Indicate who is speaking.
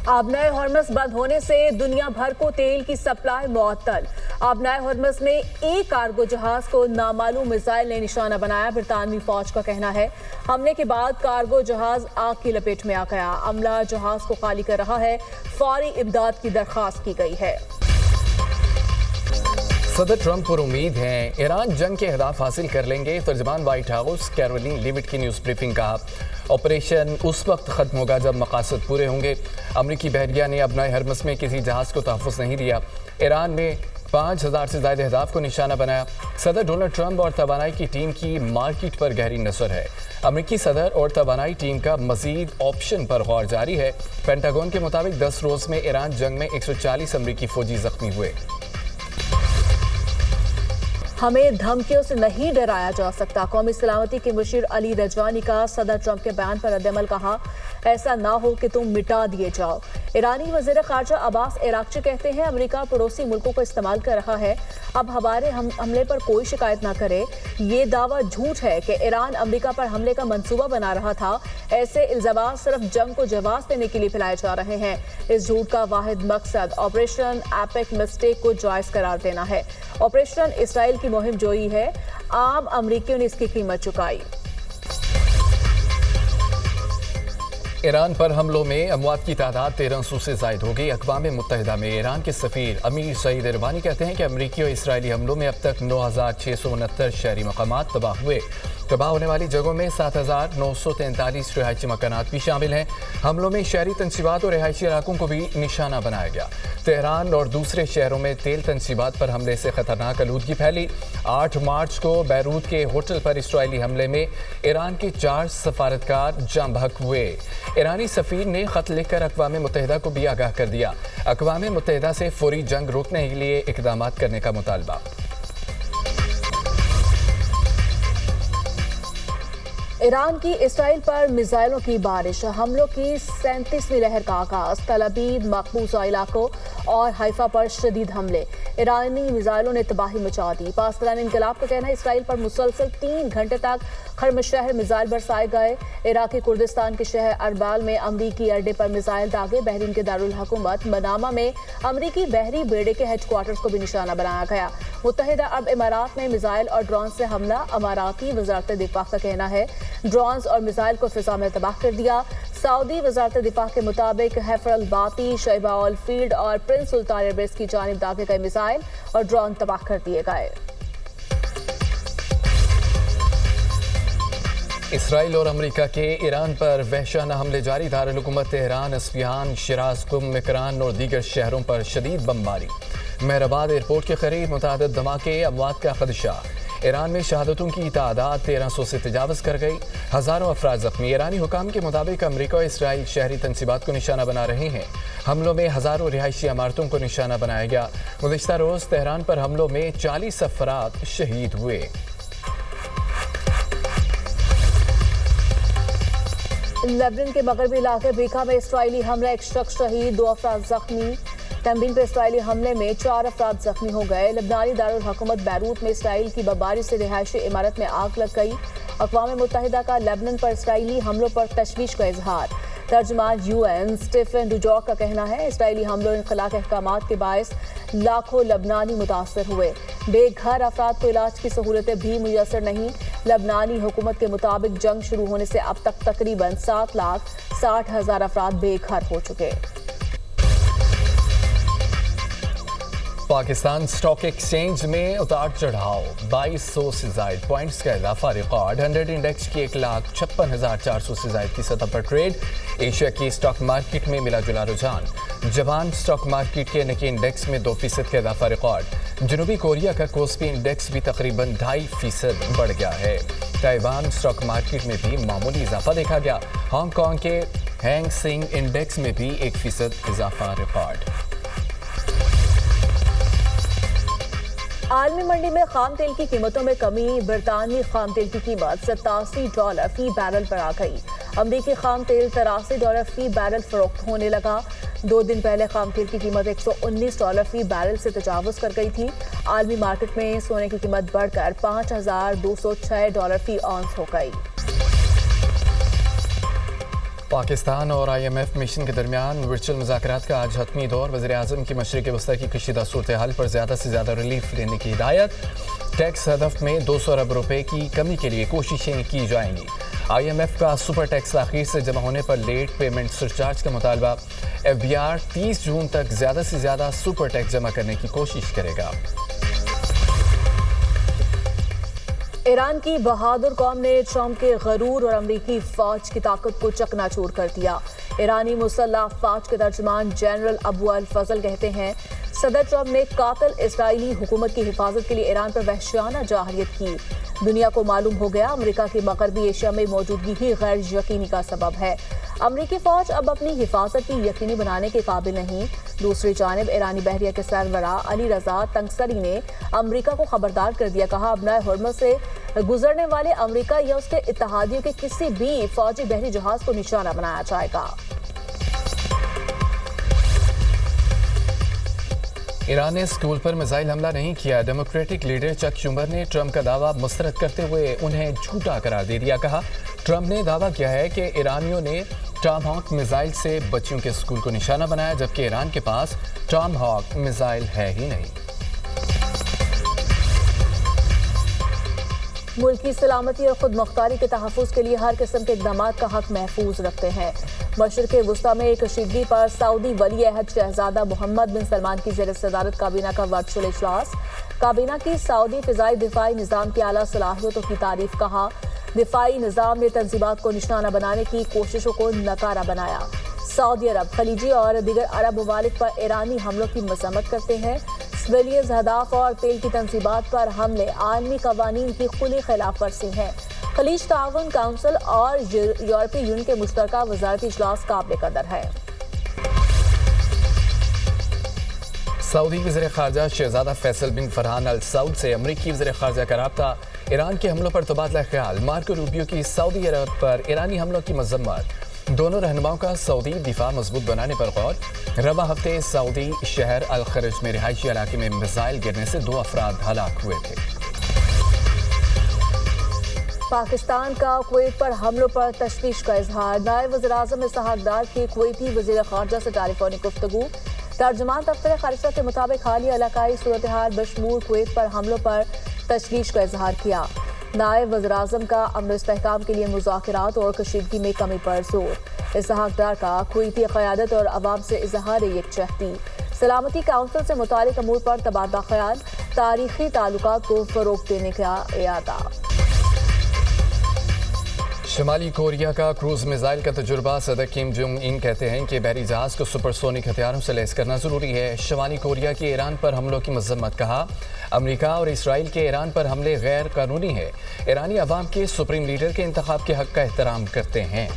Speaker 1: आबनाए हॉर्मस बंद होने से दुनिया भर को तेल की सप्लाई मुअत्तल। आबनाए हॉर्मस में एक कार्गो जहाज को नामालूम मिसाइल ने निशाना बनाया। बरतानवी फौज का कहना है हमले के बाद कार्गो जहाज आग की लपेट में आ गया। अमला जहाज को खाली कर रहा है। फौरी इमदाद की दरख्वास्त की गई है।
Speaker 2: सदर ट्रंप पर उम्मीद है ईरान जंग के अहदाफ हासिल कर लेंगे। तर्जमान व्हाइट हाउस कैरोलिन लिविट की न्यूज़ ब्रीफिंग कहा ऑपरेशन उस वक्त ख़त्म होगा जब मकासद पूरे होंगे। अमरीकी बहरिया ने अपनाए हरमस में किसी जहाज़ को तहफ़्फ़ुज़ नहीं दिया। ईरान में 5000 से ज़्यादा अहदाफ को निशाना बनाया। सदर डोनाल्ड ट्रंप और तवानाई की टीम की मार्केट पर गहरी नज़र है। अमरीकी सदर और तवानाई टीम का मज़ीद ऑप्शन पर गौर जारी है। पेंटागन के मुताबिक 10 रोज़ में ईरान जंग में 140 अमरीकी फ़ौजी ज़ख्मी हुए।
Speaker 1: हमें धमकियों से नहीं डराया जा सकता। कौमी सलामती के मुशीर अली रजवानी का सदर ट्रंप के बयान पर रद्दअमल कहा ऐसा ना हो कि तुम मिटा दिए जाओ। ईरानी वज़ीर ख़ारजा अब्बास इराक़ची कहते हैं अमेरिका पड़ोसी मुल्कों को इस्तेमाल कर रहा है। अब हमारे हमले पर कोई शिकायत ना करे। ये दावा झूठ है कि ईरान अमेरिका पर हमले का मंसूबा बना रहा था। ऐसे इल्ज़ाम सिर्फ जंग को जवाब देने के लिए फैलाए जा रहे हैं। इस झूठ का वाहिद मकसद ऑपरेशन एपिक मिस्टेक को जायज़ करार देना है। ऑपरेशन इसराइल की मुहिम जोई है। आम अमरीकियों ने इसकी कीमत चुकाई।
Speaker 2: ईरान पर हमलों में अमवात की तादाद 1300 से ज़ायद हो गई। अक़वाम मुत्तहिदा में ईरान के सफ़ीर अमीर सईद इरवानी कहते हैं कि अमरीकी और इसराइली हमलों में अब तक 9669 शहरी मकामात तबाह हुए। तबाह होने वाली जगहों में 7943 रिहायशी मकानात भी शामिल हैं। हमलों में शहरी तनसीबात और रिहायशी इलाकों को भी निशाना बनाया गया। तेहरान और दूसरे शहरों में तेल तनसीबात पर हमले से खतरनाक आलूदगी फैली। 8 मार्च को बैरूत के होटल पर इसराइली हमले में ईरान के 4 सफारतकार जाँ बहक हुए। ईरानी सफ़ीर ने ख़त लिखकर अक़वाम मुत्तहिदा को भी आगाह कर दिया। अक़वाम मुत्तहिदा से फौरी जंग रोकने के लिए इक़दाम करने का मुतालबा।
Speaker 1: ईरान की इसराइल पर मिसाइलों की बारिश। हमलों की 37वीं लहर का आगाज। तल अबीब, मकबूजा इलाकों और हाइफा पर शदीद हमले। ईरानी मिसाइलों ने तबाही मचा दी। पाकिस्तानी इनकलाब का कहना है इसराइल पर मुसलसल 3 घंटे तक खरमशहर मिसाइल बरसाए गए। इराकी कुर्दिस्तान के शहर अरबाल में अमरीकी अड्डे पर मिसाइल दागे। बहरीन के दारुल हुकूमत मनामा में अमरीकी बहरी बेड़े के हेडक्वार्टर्स को भी निशाना बनाया गया। मुत्तहिदा अरब इमारात में मिसाइल और ड्रोन से हमला। अमाराती वजारत दिफा का कहना है ड्रोन्स और मिसाइल को फिजा में तबाह कर दिया। सऊदी वजारत दिफा के मुताबिक हैफर अल बाती, शैबा अल फील्ड और प्रिंस सुल्तान एयरबेस की जानिब दागे गए मिसाइल और ड्रोन तबाह कर दिए गए।
Speaker 2: इसराइल और अमेरिका के ईरान पर वहशाना हमले जारी। दारुल हुकूमत तेहरान, अस्फिहान, शिराज, कुम, मिकरान और दीगर शहरों पर शदीद बमबारी। मेहराबाद एयरपोर्ट के करीब मुतअद्दिद धमाके, अमवात का खदशा। ईरान में शहादतों की तादाद 1300 से तजावज़ कर गई। हज़ारों अफराद ज़ख्मी। ईरानी हुकाम के मुताबिक अमरीका और इसराइल शहरी तनसीबात को निशाना बना रहे हैं। हमलों में हज़ारों रिहायशी इमारतों को निशाना बनाया गया। गुज़िश्ता रोज़ तेहरान पर हमलों में 40 अफराद शहीद हुए।
Speaker 1: लेबनान के मगरबी इलाके बेका में इसराइली हमला, 1 शख्स शहीद, 2 अफराद जख्मी। तंबीन पर इसराइली हमले में 4 अफराद जख्मी हो गए। लबनानी दारुल हुकूमत बैरूत में इसराइल की बमबारी से रिहायशी इमारत में आग लग गई। अक़वाम मुत्तहिदा का लेबनान पर इसराइली हमलों पर तशवीश का इजहार। तर्जुमान UN स्टीफन डुजॉक का कहना है इसराइली हमलों इनखलाक अहकामात के बायस लाखों लबनानी मुतासर हुए। बेघर अफराद को इलाज की सहूलतें भी मुयसर नहीं। लबनानी हुकूमत के मुताबिक जंग शुरू होने से अब तक तकरीबन 7,60,000 अफराद बेघर हो चुके।
Speaker 2: पाकिस्तान स्टॉक एक्सचेंज में उतार चढ़ाव। 2200 से ज़ायद पॉइंट्स का इजाफा। रिकॉर्ड 100 इंडेक्स की 1,56,400 से ज़ायद की सतह पर ट्रेड। एशिया की स्टॉक मार्केट में मिला जुला रुझान। जापान स्टॉक मार्केट के निकी इंडेक्स में 2% का इजाफा रिकॉर्ड। जनूबी कोरिया का कोस्पी इंडेक्स भी तकरीबन 2.5% बढ़ गया है। ताइवान स्टॉक मार्केट में भी मामूली इजाफा देखा गया। हांगकांग के हैंग सेंग इंडेक्स में भी 1% इजाफा रिकॉर्ड।
Speaker 1: आलमी मंडी में खाम तेल की कीमतों में कमी। बरतानवी खाम तेल की कीमत $87 फी बैरल पर आ गई। अमरीकी खाम तेल $83 फी बैरल फरोख्त होने लगा। 2 दिन पहले खाम तेल की कीमत $119 फी बैरल से तजावुज़ कर गई थी। आलमी मार्केट में सोने की कीमत बढ़कर $5206 फी औंस हो गई।
Speaker 2: पाकिस्तान और IMF मिशन के दरमियान वर्चुअल मुज़ाकरात का आज हतमी दौर। वज़ीर-ए-आज़म की मशरिक़ वस्ती की कशीदा सूरत हाल पर ज़्यादा से ज़्यादा रिलीफ लेने की हिदायत। टैक्स हदफ में 200 अरब रुपए की कमी के लिए कोशिशें की जाएंगी। IMF का सुपर टैक्स ताख़ीर से जमा होने पर लेट पेमेंट सरचार्ज का मुतालबा। FBR 30 जून तक ज़्यादा से ज़्यादा सुपर टैक्स जमा करने की कोशिश करेगा।
Speaker 1: ईरान की बहादुर कौम ने ट्रंप के गरूर और अमरीकी फौज की ताकत को चकनाचूर कर दिया। ईरानी मुसल्लह फौज के तर्जुमान जनरल अबू अल फजल कहते हैं, सदर ट्रंप ने कातिल इस्राइली हुकूमत की हिफाजत के लिए ईरान पर वहशियाना जाहिरियत की। दुनिया को मालूम हो गया अमेरिका की मगरबी एशिया में मौजूदगी ही गैर यकीनी का सबब है। अमरीकी फौज अब अपनी हिफाजत की यकीनी बनाने के काबिल नहीं। दूसरी जानिब ईरानी बहरिया के सरबरा अली रजा तंगसरी ने अमरीका को खबरदार कर दिया। कहा, अपना हुर्मुज़ से गुजरने वाले अमरीका या उसके इत्तेहादियों के किसी भी फौजी बहरी जहाज को निशाना बनाया जाएगा।
Speaker 2: ईरान ने स्कूल पर मिसाइल हमला नहीं किया। डेमोक्रेटिक लीडर चक शुमर ने ट्रंप का दावा मुस्तरद करते हुए उन्हें झूठा करार दे दिया। कहा, ट्रंप ने दावा किया है कि ईरानियों ने टॉमहॉक मिसाइल से बच्चियों के स्कूल को निशाना बनाया, जबकि ईरान के पास टॉमहॉक मिसाइल है ही नहीं।
Speaker 1: मुल्क की सलामती और खुद मुख्तारी के तहफ़्फ़ुज़ के लिए हर किस्म के इक़दाम का हक महफूज रखते हैं। मशरिक़ वुस्ता में कशीदगी पर सऊदी वली अहद शहजादा मोहम्मद बिन सलमान की ज़ेर सदारत काबीना का वर्चुअल इजलास। काबीना की सऊदी फ़िज़ाई दिफाई निज़ाम की आला सलाहियतों की तारीफ। कहा, दिफाई निज़ाम ने तंज़ीमात को निशाना बनाने की कोशिशों को नकारा बनाया। सऊदी अरब, खलीजी और दीगर अरब ममालिक पर ईरानी हमलों की मज़म्मत करते हैं। सिविलियन अहदाफ और तेल की तंसीबात पर हमले आलमी कवानीन की खुली खिलाफ वर्जी है। खलीज ताउन काउंसिल और यूरोपीय यूनियन के मुश्तरका वज़ारती इजलास काबिल कदर है।
Speaker 2: सऊदी वज़ीर ख़ारजा शहजादा फैसल बिन फरहान अल सऊद से अमरीकी वज़ीर ख़ारजा का रब्ता। ईरान के हमलों पर तबादला ख्याल। मार्को रूबियो की सऊदी अरब पर ईरानी हमलों की मज़म्मत। दोनों रहनुमाओं का सऊदी दिफा मजबूत बनाने पर गौर। रबा हफ्ते सऊदी शहर अल खरज में रिहायशी इलाके में मिसाइल गिरने से 2 अफराद हलाक हुए थे।
Speaker 1: पाकिस्तान का कुवैत पर हमलों पर तशवीश का इजहार। नायब वज़ीर-ए-आज़म इसहाक डार की कुवैती वज़ीर ख़ारजा से टेलीफोनिक गुफ्तगू। तर्जुमान दफ्तर ख़ारिजा के मुताबिक हालिया इलाकाई सूरत हाल बशमूल कुवैत पर हमलों पर तशवीश का इजहार किया। नायब वज़ीर-ए-आज़म का अमन इस्तेहकाम के लिए मुज़ाकरात और कशीदगी में कमी पर जोर। इसहाक डार का कुवैती क़यादत और अवाम से इजहार यकजहती। सलामती काउंसिल से मुतालिक अमूर पर तबादला ख्याल। तारीखी ताल्लुकात को फ़रोग़ देने का इरादा।
Speaker 2: शुमाली कोरिया का क्रूज मिसाइल का तजुर्बा। सदर किम जोंग इन कहते हैं कि बहरी जहाज को सुपरसोनिक हथियारों से लैस करना जरूरी है। शुमाली कोरिया के ईरान पर हमलों की मज़म्मत। कहा, अमेरिका और इसराइल के ईरान पर हमले गैर कानूनी है। ईरानी अवाम के सुप्रीम लीडर के इंतखाब के हक का एहतराम करते हैं।